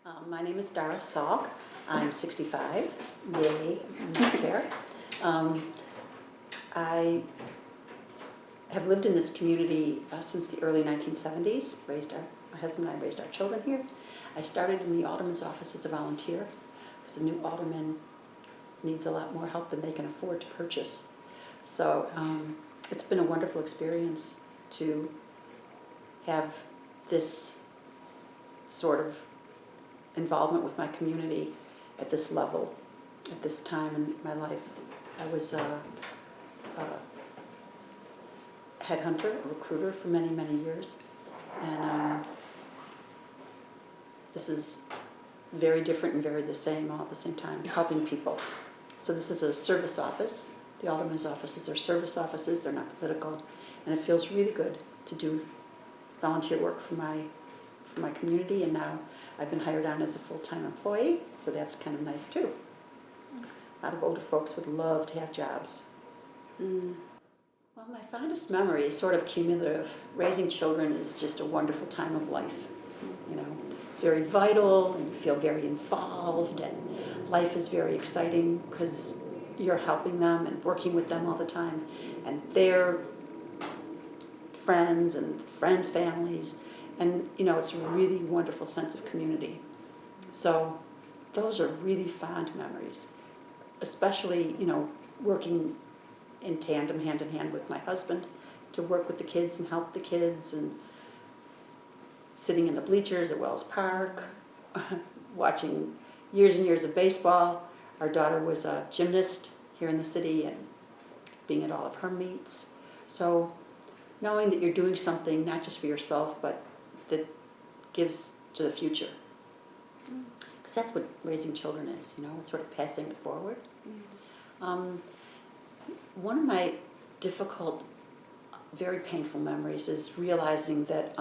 My name is Dara Salk. I'm 65. Yay, Medicare. I have lived in this community since the early 1970s. My husband and I raised our children here. I started in the alderman's office as a volunteer because a new alderman needs a lot more help than they can afford to purchase. So it's been a wonderful experience to have this sort of involvement with my community at this level, at this time in my life. I was a headhunter, a recruiter for many, many years, and this is very different and very the same all at the same time. It's helping people. So this is a service office. The alderman's offices are service offices. They're not political, and it feels really good to do volunteer work for my community, and now I've been hired on as a full-time employee, so that's kind of nice too. A lot of older folks would love to have jobs. Well, my fondest memory is sort of cumulative. Raising children is just a wonderful time of life, you know, very vital, and you feel very involved, and life is very exciting because you're helping them and working with them all the time, and their friends and friends' families. And, you know, it's a really wonderful sense of community. So those are really fond memories, especially, you know, working in tandem, hand in hand with my husband to work with the kids and help the kids, and sitting in the bleachers at Wells Park, watching years and years of baseball. Our daughter was a gymnast here in the city and being at all of her meets. So knowing that you're doing something not just for yourself, but that gives to the future. Because that's what raising children is, you know, it's sort of passing it forward. One of my difficult, very painful memories is realizing that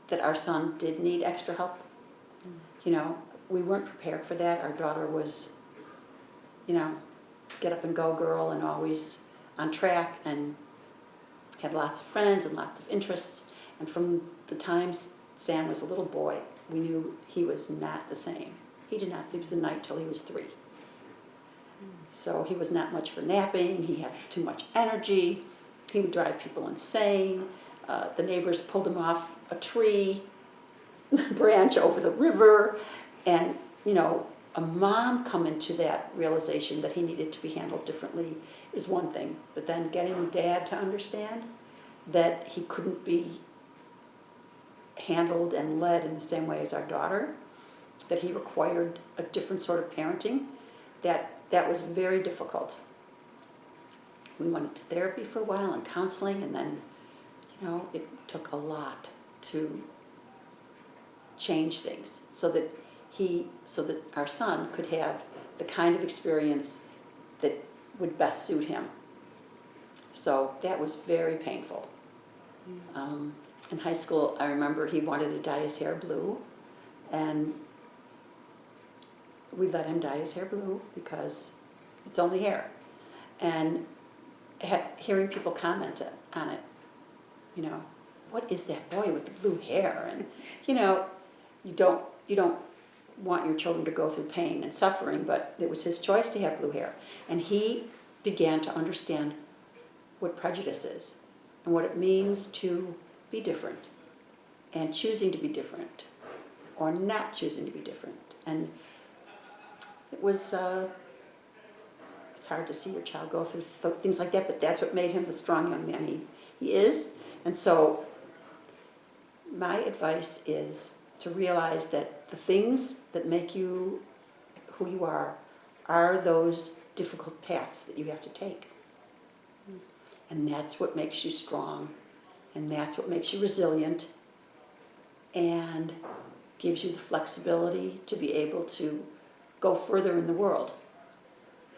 that our son did need extra help. You know, we weren't prepared for that. Our daughter was, you know, get up and go girl and always on track and had lots of friends and lots of interests. And from the time Sam was a little boy, we knew he was not the same. He did not sleep through the night till he was 3. So he was not much for napping. He had too much energy. He would drive people insane. The neighbors pulled him off a tree branch over the river. And, you know, a mom coming to that realization that he needed to be handled differently is one thing, but then getting Dad to understand that he couldn't be handled and led in the same way as our daughter, that he required a different sort of parenting, that was very difficult. We went into therapy for a while and counseling, and then, you know, it took a lot to change things so that our son could have the kind of experience that would best suit him. So that was very painful. In high school, I remember he wanted to dye his hair blue, and we let him dye his hair blue because it's only hair. And hearing people comment on it, you know, what is that boy with the blue hair? And, you know, you don't want your children to go through pain and suffering, but it was his choice to have blue hair. And he began to understand what prejudice is and what it means to be different and choosing to be different or not choosing to be different. And it was, it's hard to see your child go through things like that, but that's what made him the strong young man he is. And so my advice is to realize that the things that make you who you are those difficult paths that you have to take. And that's what makes you strong, and that's what makes you resilient, and gives you the flexibility to be able to go further in the world.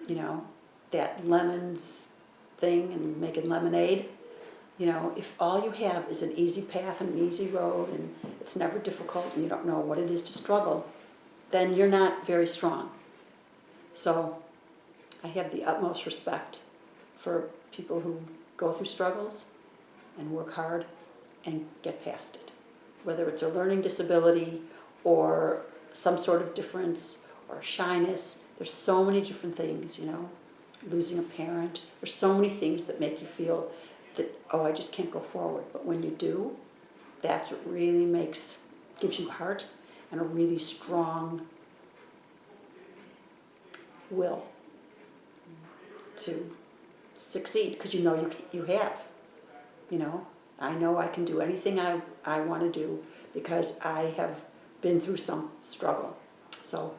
You know, that lemons thing and making lemonade, you know, if all you have is an easy path and an easy road and it's never difficult and you don't know what it is to struggle, then you're not very strong. So I have the utmost respect for people who go through struggles and work hard and get past it. whether it's a learning disability or some sort of difference or shyness. There's so many different things, you know, losing a parent. There's so many things that make you feel that, oh, I just can't go forward. But when you do, that's what really gives you heart and a really strong will to succeed, because you know you have. You know, I know I can do anything I want to do because I have been through some struggle. So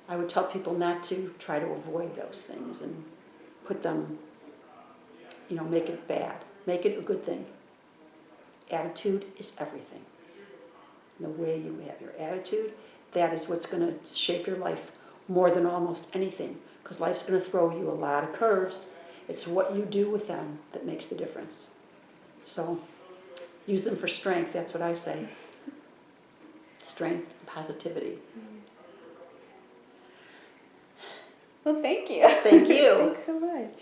I would tell people not to try to avoid those things and put them, you know, make it bad. Make it a good thing. Attitude is everything. The way you have your attitude, that is what's going to shape your life more than almost anything, because life's going to throw you a lot of curves. It's what you do with them that makes the difference. So use them for strength, that's what I say. Strength and positivity. Well, thank you. Thank you. Thanks so much.